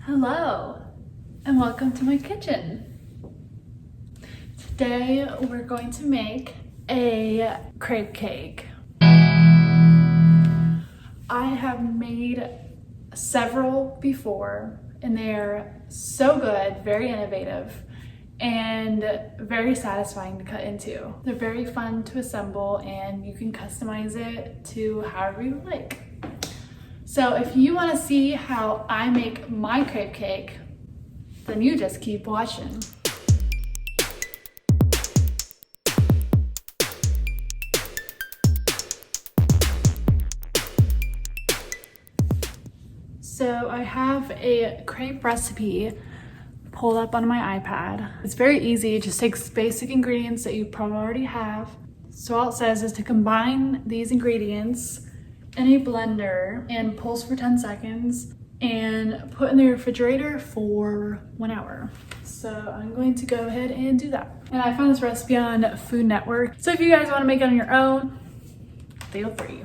Hello and welcome to my kitchen. Today we're going to make a crepe cake. I have made several before and they're so good, very innovative, and very satisfying to cut into. They're very fun to assemble and you can customize it to however you like. So if you want to see how I make my crepe cake, then you just keep watching. So I have a crepe recipe pulled up on my iPad. It's very easy, it just takes basic ingredients that you probably already have. So all it says is to combine these ingredients in a blender and pulse for 10 seconds and put in the refrigerator for 1 hour. So I'm going to go ahead and do that. And I found this recipe on Food Network. So if you guys want to make it on your own, feel free.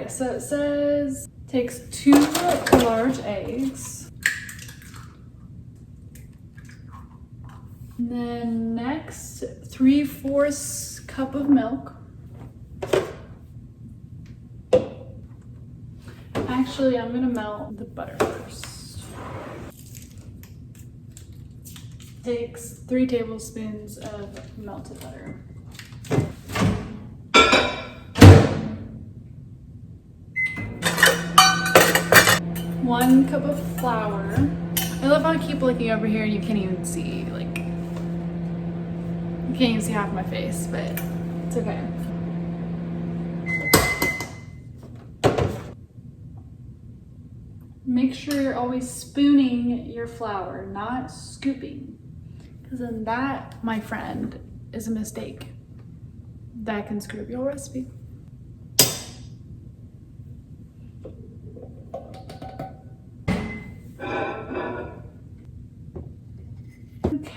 So it says takes 2 large eggs. And then next, 3/4 cup of milk. Actually, I'm gonna melt the butter first. Takes 3 tablespoons of melted butter. 1 cup of flour. I love how I keep looking over here and you can't even see, like, you can't even see half my face, but it's okay. Make sure you're always spooning your flour, not scooping, because then that, my friend, is a mistake. That can screw up your recipe.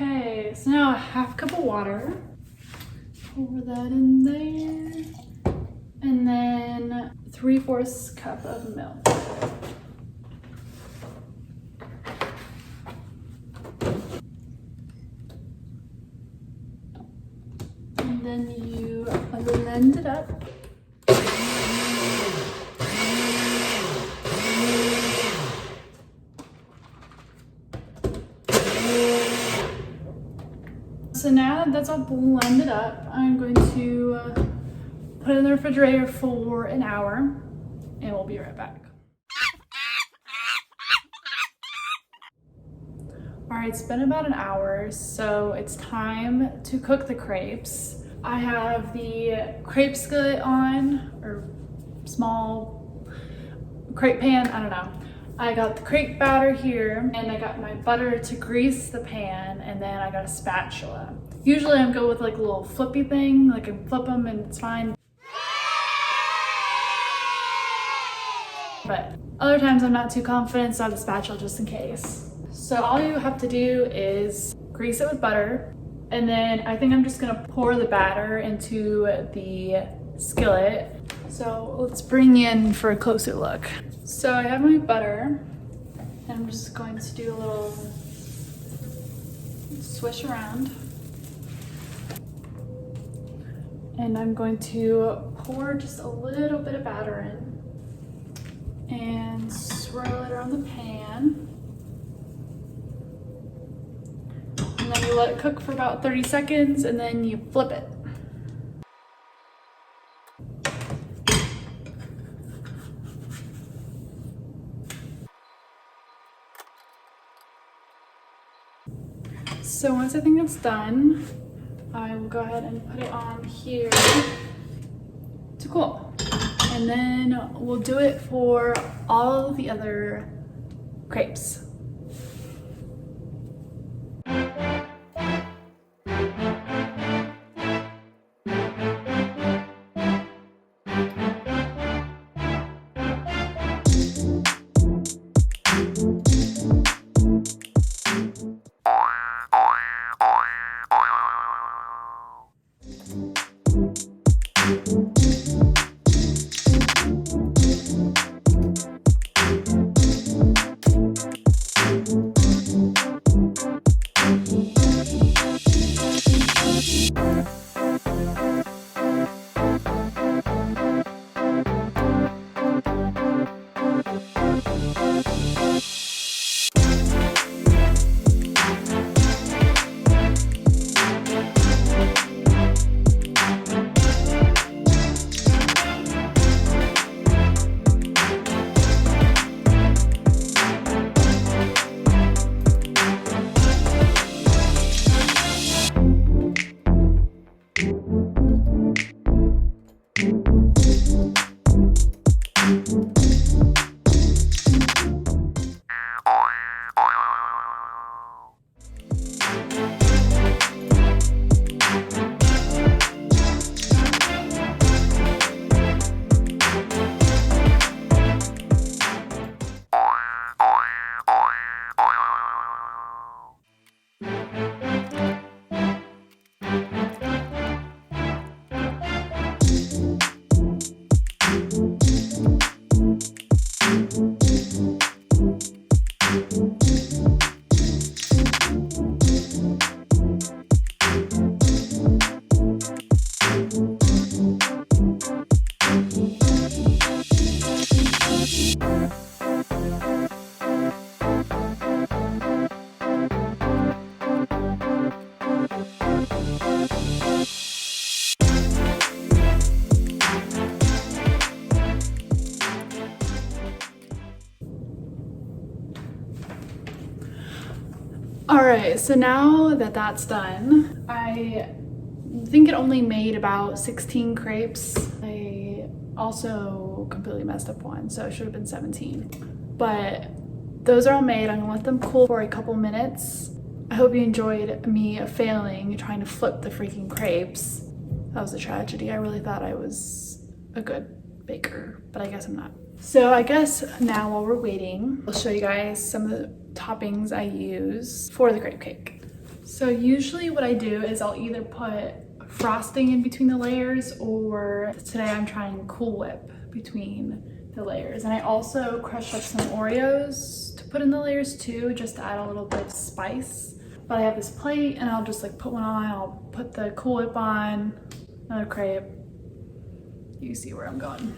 Okay, so now 1/2 cup of water. Pour that in there. And then 3/4 cup of milk. And then you blend it up. So now that that's all blended up, I'm going to put it in the refrigerator for 1 hour and we'll be right back. All right, it's been about 1 hour, so it's time to cook the crepes. I have the crepe skillet on, or small crepe pan, I don't know. I got the crepe batter here and I got my butter to grease the pan, and then I got a spatula. Usually I'm go with like a little flippy thing, like I can flip them and it's fine. But other times I'm not too confident, so I have the spatula just in case. So all you have to do is grease it with butter, and then I think I'm just gonna pour the batter into the skillet. So let's bring in for a closer look. So I have my butter, and I'm just going to do a little swish around. And I'm going to pour just a little bit of batter in and swirl it around the pan. And then you let it cook for about 30 seconds and then you flip it. So once I think it's done, I will go ahead and put it on here to cool. And then we'll do it for all the other crepes. All right, so now that that's done, I think it only made about 16 crepes. I also completely messed up one, so it should have been 17. But those are all made. I'm gonna let them cool for a couple minutes. I hope you enjoyed me failing trying to flip the freaking crepes. That was a tragedy. I really thought I was a good baker, but I guess I'm not. So I guess now while we're waiting, I'll show you guys some of the toppings I use for the crepe cake. So usually what I do is I'll either put frosting in between the layers, or today I'm trying Cool Whip between the layers. And I also crushed up some Oreos to put in the layers too, just to add a little bit of spice. But I have this plate and I'll just like put one on, I'll put the Cool Whip on, another crepe. You see where I'm going.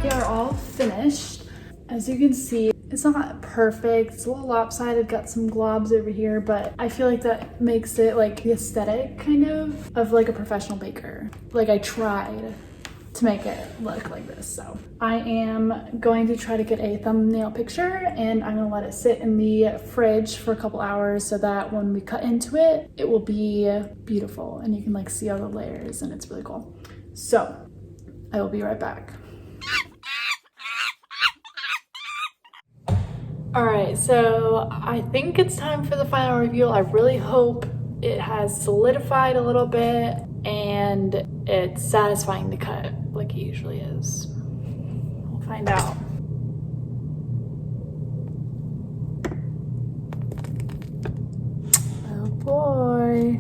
They are all finished. As you can see, it's not perfect. It's a little lopsided, got some globs over here, but I feel like that makes it like the aesthetic kind of like a professional baker. Like I tried to make it look like this. So I am going to try to get a thumbnail picture and I'm gonna let it sit in the fridge for a couple hours so that when we cut into it, it will be beautiful and you can like see all the layers and it's really cool. So I will be right back. All right, so I think it's time for the final review. I really hope it has solidified a little bit and it's satisfying to cut like it usually is. We'll find out. Oh boy.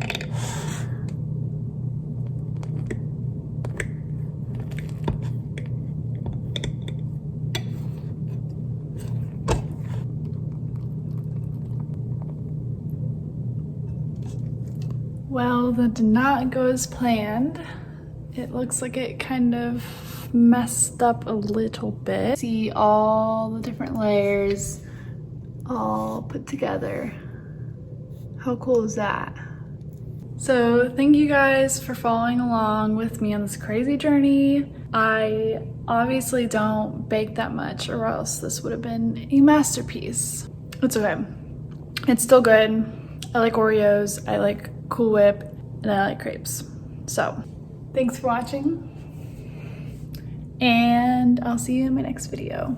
Well, that did not go as planned. It looks like it kind of messed up a little bit. See all the different layers all put together. How cool is that? So thank you guys for following along with me on this crazy journey. I obviously don't bake that much or else this would have been a masterpiece. It's okay. It's still good. I like Oreos, I like Cool Whip, and I like crepes. So thanks for watching and I'll see you in my next video.